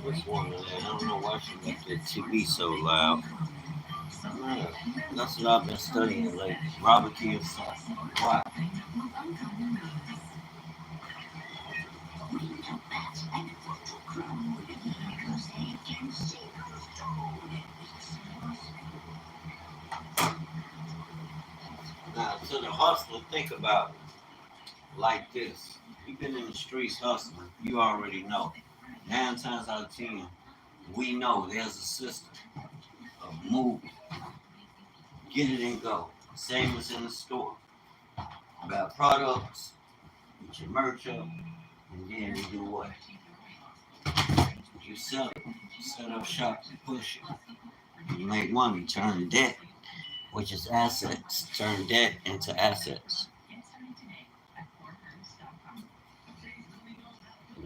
What's one of that? I don't know why she got that TV so loud. Yeah, that's what I've been studying lately. Robert Kiyosaki. Why? Now, to the hustler, think about it like this. You've been in the streets hustling. You already know. 9 times out of 10, we know there's a system of move it, get it and go. Same as in the store. You got products, get your merch up, and then you do what? You sell it, set up shop, and push it. You make money, turn debt, which is assets, turn debt into assets.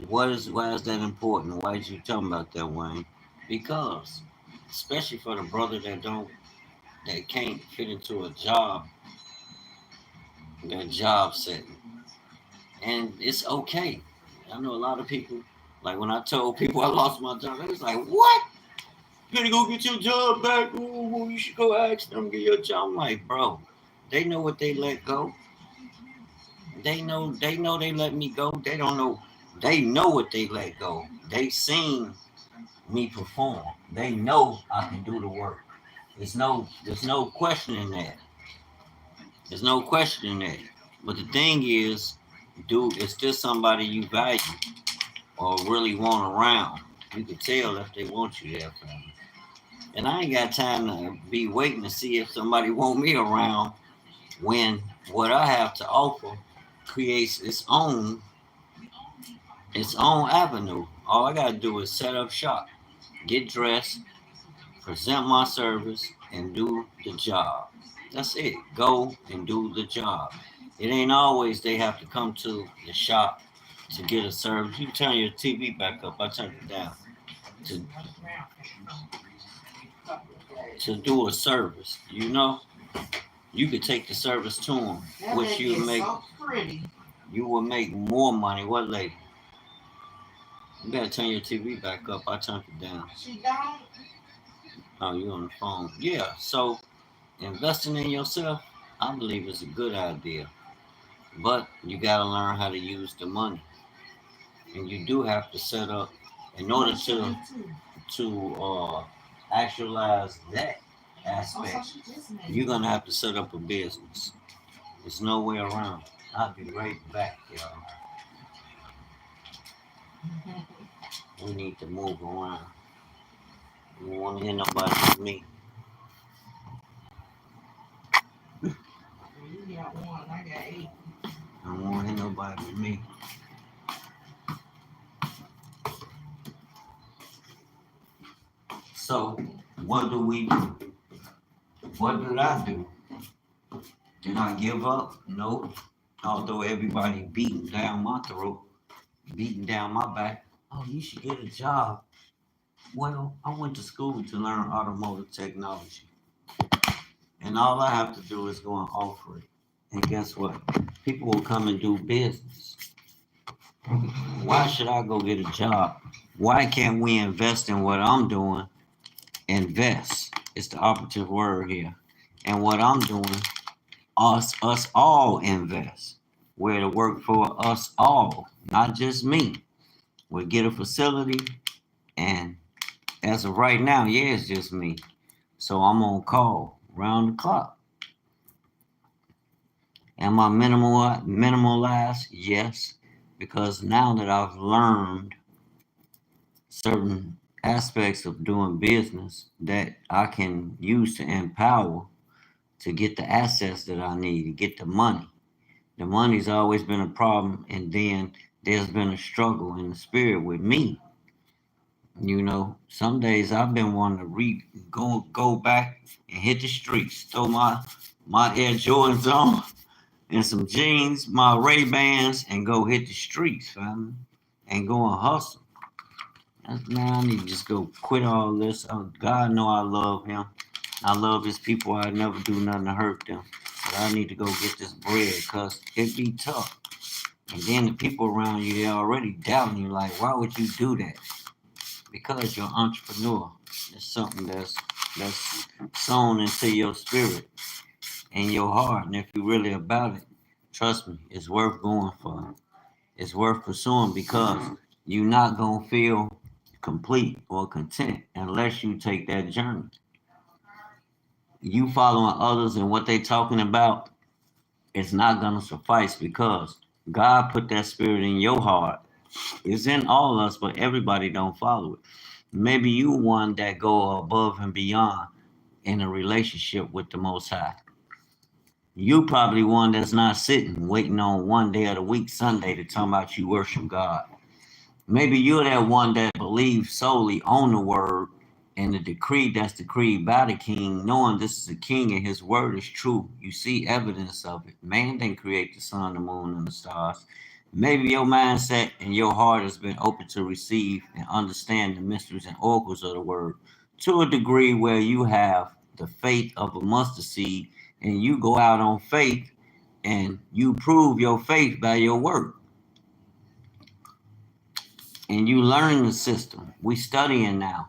Why is that important? Why is you talking about that, Wayne? Because, especially for the brother that can't fit into a job, that job setting, and it's okay. I know a lot of people. Like when I told people I lost my job, they was like, "What? You gotta go get your job back. Ooh, you should go ask them get your job." I'm like, bro, they know what they let go. They know they let me go. They don't know. They know what they let go. They seen me perform. They know I can do the work. There's no questioning that. There's no questioning that. But the thing is, dude, is this somebody you value or really want around? You can tell if they want you there, family. And I ain't got time to be waiting to see if somebody want me around when what I have to offer creates its own avenue. All I gotta do is set up shop, get dressed, present my service, and do the job. That's it. Go and do the job. It ain't always they have to come to the shop to get a service. You turn your TV back up. I turned it down to do a service. You could take the service to them, which you will make more money. What lady? You gotta turn your TV back up. I turned it down. Oh, you on the phone? Yeah. So investing in yourself, I believe, is a good idea, but you gotta learn how to use the money, and you do have to set up in order to actualize that aspect. You're gonna have to set up a business. There's no way around. I'll be right back, y'all. We need to move around. You don't want to hear nobody but me. I don't want to hear nobody but me. So, what do we do? What did I do? Did I give up? Nope. Although everybody beating down my throat, beating down my back. Oh, you should get a job. Well, I went to school to learn automotive technology. And all I have to do is go and offer it. And guess what? People will come and do business. Why should I go get a job? Why can't we invest in what I'm doing? Invest. It's the operative word here. And what I'm doing, us all invest. Where to work for us all, not just me. We get a facility, and as of right now, yeah, it's just me. So I'm on call round the clock. Am I minimalized? Yes, because now that I've learned certain aspects of doing business that I can use to empower to get the assets that I need to get the money. The money's always been a problem, and then there's been a struggle in the spirit with me. Some days I've been wanting to go back and hit the streets, throw my Air Jordans on and some jeans, my Ray Bans, and go hit the streets, family, and go and hustle. Man, I need to just go quit all this. Oh, God know I love him. I love his people. I never do nothing to hurt them. But I need to go get this bread because it be tough. And then the people around you, they're already doubting you. Like, why would you do that? because you're an entrepreneur. It's something that's sown into your spirit and your heart. And if you're really about it, trust me, it's worth going for. It's worth pursuing because you're not gonna feel complete or content unless you take that journey. You following others and what they talking about, it's not gonna suffice because God put that spirit in your heart. It's in all of us, but everybody don't follow it. Maybe you one that go above and beyond in a relationship with the Most High. You probably one that's not sitting waiting on one day of the week, Sunday, to talk about you worship God. Maybe you're that one that believes solely on the word and the decree that's decreed by the king, knowing this is a king and his word is true. You see evidence of it. Man didn't create the sun, the moon, and the stars. Maybe your mindset and your heart has been open to receive and understand the mysteries and oracles of the word to a degree where you have the faith of a mustard seed and you go out on faith and you prove your faith by your work and you learn the system. We studying now.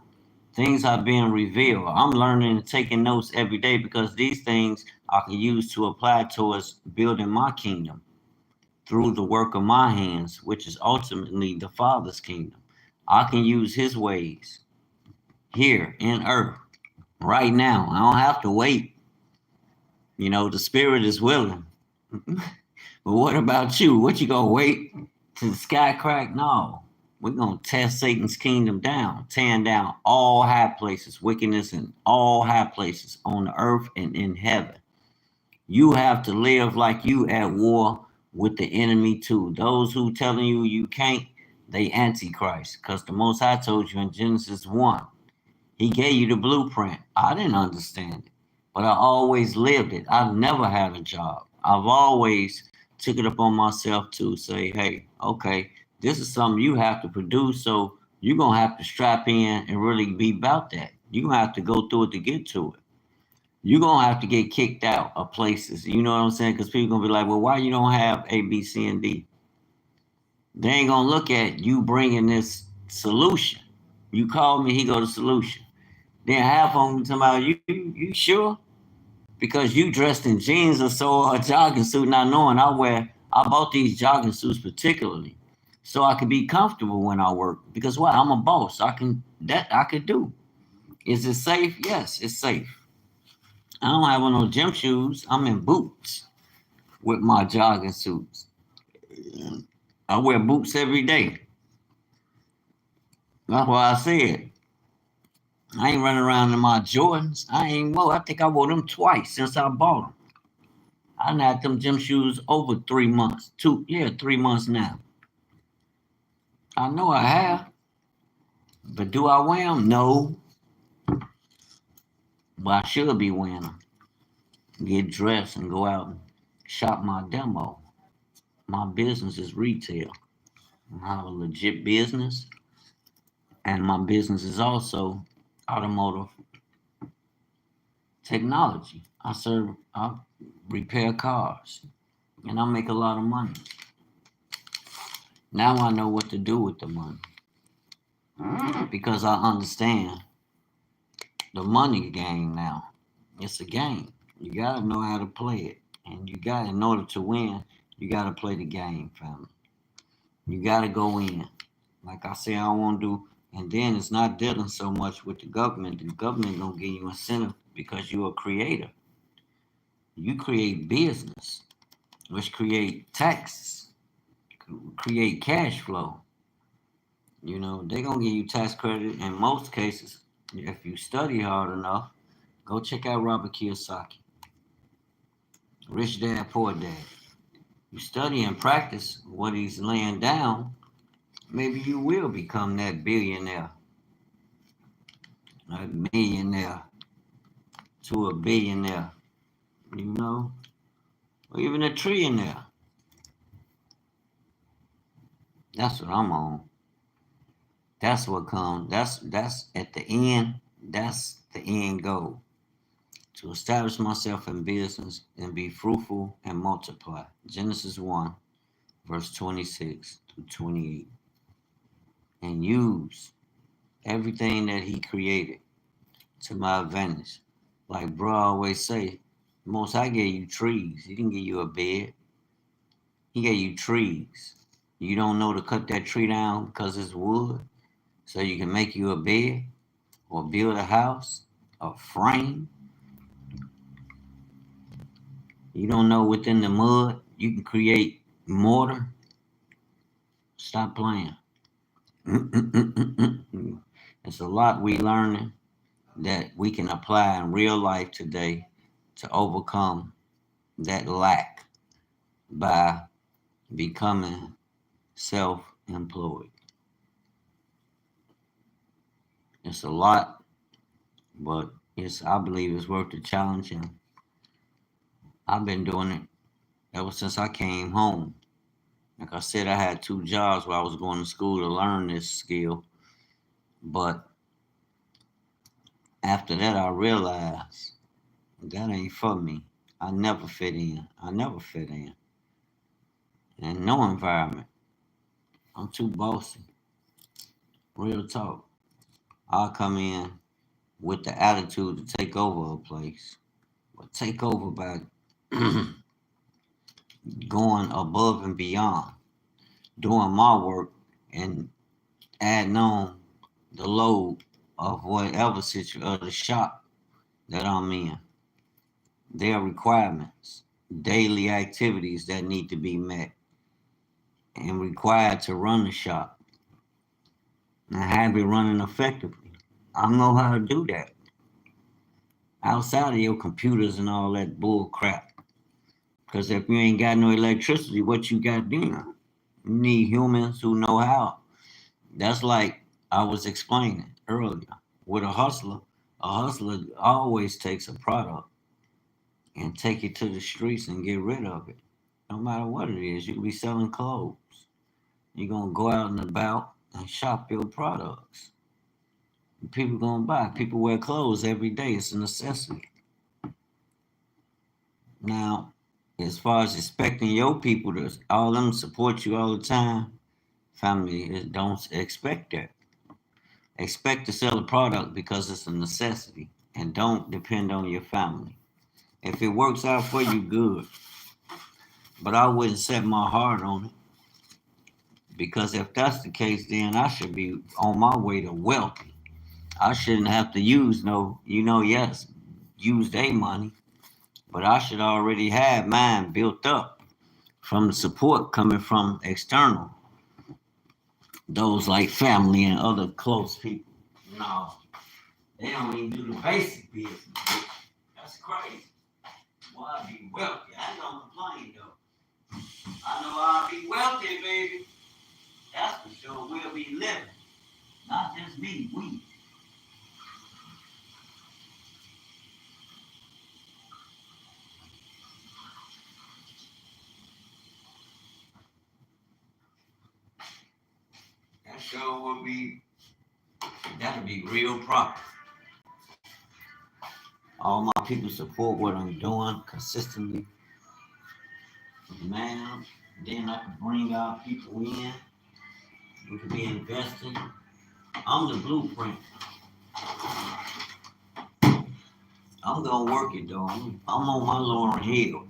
Things are being revealed. I'm learning and taking notes every day because these things I can use to apply towards building my kingdom through the work of my hands, which is ultimately the Father's kingdom. I can use his ways here in earth right now. I don't have to wait. You know, the spirit is willing. But what about you? What you gonna wait till the sky crack? No. We're gonna tear Satan's kingdom down, tearing down all high places, wickedness in all high places on the earth and in heaven. You have to live like you at war with the enemy too. Those who telling you you can't, they antichrist. Because the Most High told you in Genesis 1, he gave you the blueprint. I didn't understand it, but I always lived it. I've never had a job. I've always took it upon myself to say, hey, okay, this is something you have to produce, so you're going to have to strap in and really be about that. You're going to have to go through it to get to it. You're going to have to get kicked out of places. You know what I'm saying? Because people going to be like, well, why you don't have A, B, C, and D? They ain't going to look at you bringing this solution. You call me, he go to solution. Then half of them talking about you sure? Because you dressed in jeans or so or a jogging suit, not knowing I bought these jogging suits particularly so I could be comfortable when I work. Because what? I'm a boss. I could do. Is it safe? Yes, it's safe. I don't have on no gym shoes. I'm in boots with my jogging suits. I wear boots every day. That's why I said I ain't running around in my Jordans. I think I wore them twice since I bought them. I done had them gym shoes over 3 months. 3 months now. I know I have. But do I wear them? No. But I should be wearing them. Get dressed and go out and shop my demo. My business is retail. I have a legit business. And my business is also automotive technology. I repair cars. And I make a lot of money. Now I know what to do with the money. Because I understand the money game now. It's a game. You gotta know how to play it. And in order to win, you gotta play the game, family. You gotta go in. Like I say, I want to do, and then it's not dealing so much with the government. The government gonna give you incentive because you're a creator. You create business, which create taxes, create cash flow. You know, they're gonna give you tax credit in most cases if you study hard enough. Go check out Robert Kiyosaki, Rich Dad Poor Dad. You study and practice what he's laying down, maybe you will become that billionaire, a millionaire to a billionaire, you know, or even a trillionaire. That's what I'm on. That's what comes. That's at the end. That's the end goal. To establish myself in business and be fruitful and multiply. Genesis 1, verse 26 through 28. And use. everything that he created to my advantage. Like bro always say, most I gave you trees. He didn't give you a bed. He gave you trees. You don't know to cut that tree down because it's wood, so you can make you a bed or build a house, a frame. You don't know within the mud you can create mortar. Stop playing. It's a lot we learning that we can apply in real life today to overcome that lack by becoming self-employed. It's a lot, but I believe it's worth the challenge, and I've been doing it ever since I came home. Like I said, I had 2 jobs while I was going to school to learn this skill, but after that, I realized that ain't for me. I never fit in. I never fit in no environment. I'm too bossy. Real talk. I'll come in with the attitude to take over a place, but take over by going above and beyond, doing my work and adding on the load of whatever situation of the shop that I'm in. There are requirements, daily activities that need to be met and required to run the shop. And I have it running effectively. I know how to do that. Outside of your computers and all that bull crap. Because if you ain't got no electricity, what you got then? You need humans who know how. That's like I was explaining earlier. With a hustler always takes a product and take it to the streets and get rid of it. No matter what it is, you could be selling clothes. You're gonna go out and about and shop your products. People gonna buy. People wear clothes every day. It's a necessity. Now, as far as expecting your people to all them support you all the time, family don't expect that. Expect to sell a product because it's a necessity, and don't depend on your family. If it works out for you, good. But I wouldn't set my heart on it because if that's the case, then I should be on my way to wealthy. I shouldn't have to use yes, use their money, but I should already have mine built up from the support coming from external, those like family and other close people. No, they don't even do the basic business. That's crazy. Well, I'll be wealthy. I don't complain though. I know I'll be wealthy, baby. That's for sure. We'll be living. Not just me, we. That sure will be, that'll be real proper. All my people support what I'm doing consistently. Man, then I can bring our people in. We can be investing. I'm the blueprint. I'm gonna work it though. I'm on my Lauren Hill.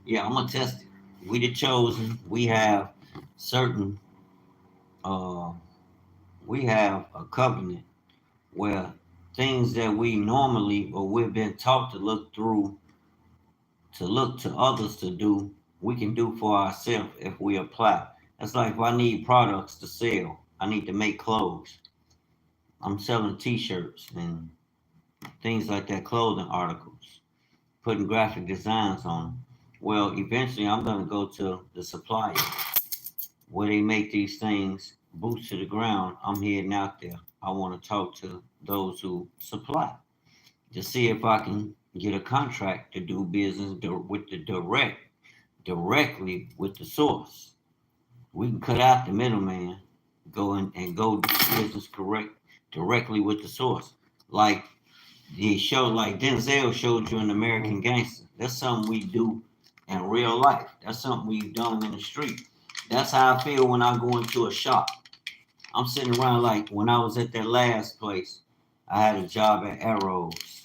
Yeah, I'm gonna test it. We the chosen. Certain uh we have a covenant where things that we normally or we've been taught to look through to look to others to do, we can do for ourselves if we apply. That's like if I need products to sell, I need to make clothes. I'm selling t-shirts and things like that, clothing articles, putting graphic designs on them. Well, eventually I'm going to go to the supplier where they make these things, boots to the ground. I'm heading out there. I want to talk to those who supply to see if I can get a contract to do business with the directly with the source. We can cut out the middleman, go in and go do business correct directly with the source. Like like Denzel showed you in American Gangster. That's something we do in real life. That's something we've done in the street. That's how I feel when I go into a shop. I'm sitting around like when I was at that last place, I had a job at Arrows.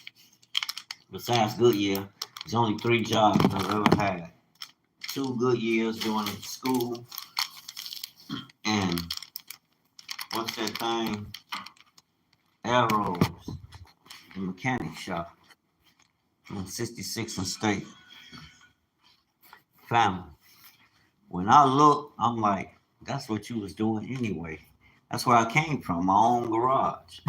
Besides Goodyear, there's only 3 jobs I've ever had. 2 good years doing it school, and what's that thing? Arrows, the mechanic shop on 66 and State. Family. When I look, I'm like, that's what you was doing anyway. That's where I came from, my own garage.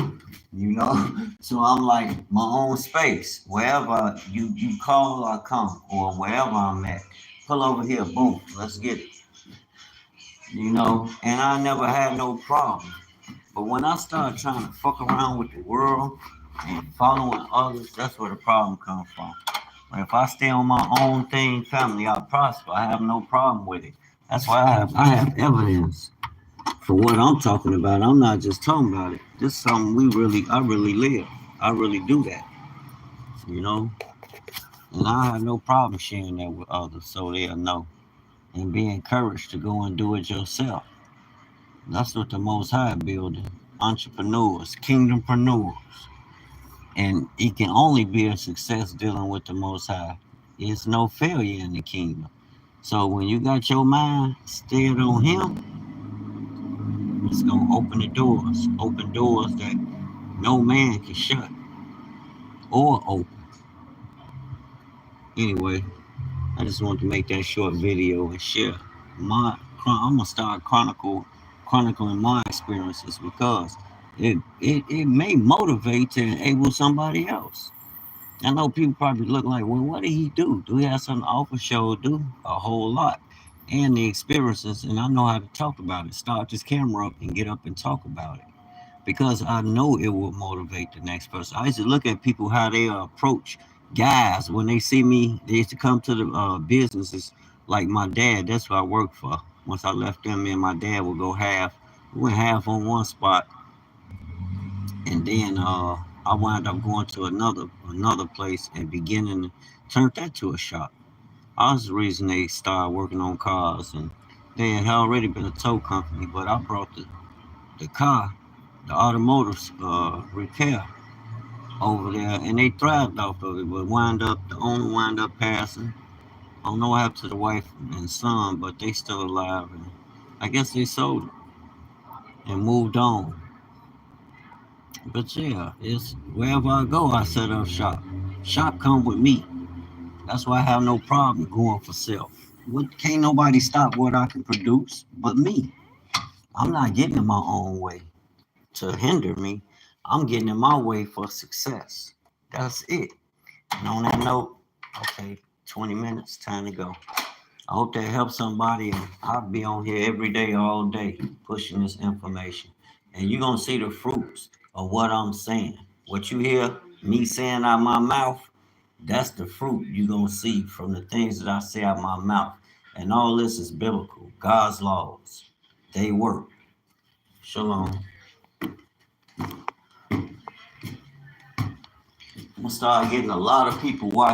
You know? So I'm like my own space. Wherever you call, I come, or wherever I'm at. Pull over here, boom, let's get it. You know, and I never had no problem. But when I start trying to fuck around with the world and following others, that's where the problem comes from. But if I stay on my own thing, family, I prosper. I have no problem with it. That's why I have evidence for what I'm talking about. I'm not just talking about it. This is something I really live. I really do that, you know. And I have no problem sharing that with others so they'll know and be encouraged to go and do it yourself. That's what the Most High building. Entrepreneurs, kingdompreneurs. And it can only be a success dealing with the Most High. There's no failure in the kingdom. So when you got your mind steered on Him, it's gonna open doors that no man can shut or open. Anyway, I just wanted to make that short video and share I'm gonna start chronicling my experiences because it may motivate to enable somebody else. I know people probably look like, well, what did he do? Do he have something to offer? Sure do. A whole lot. And the experiences, and I know how to talk about it. Start this camera up and get up and talk about it. Because I know it will motivate the next person. I used to look at people how they approach guys when they see me. They used to come to the businesses like my dad. That's what I worked for. Once I left them, me and my dad would go half. We went half on one spot, and then I wound up going to another place and beginning to turn that to a shop. I was the reason they started working on cars, and they had already been a tow company, but I brought the car, the automotive repair over there, and they thrived off of it. But the owner wound up passing. I don't know what happened to the wife and son, but they still alive, and I guess they sold it and moved on. But yeah, it's wherever I go, I set up shop. Shop come with me. That's why I have no problem going for self. What can't nobody stop what I can produce but me. I'm not getting in my own way to hinder me. I'm getting in my way for success. That's it. And on that note, okay, 20 minutes, time to go. I hope that helps somebody, and I'll be on here every day, all day, pushing this information. And you're going to see the fruits of what I'm saying. What you hear me saying out my mouth, that's the fruit you're going to see from the things that I say out my mouth. And all this is biblical. God's laws, they work. Shalom. I'm going to start getting a lot of people watching.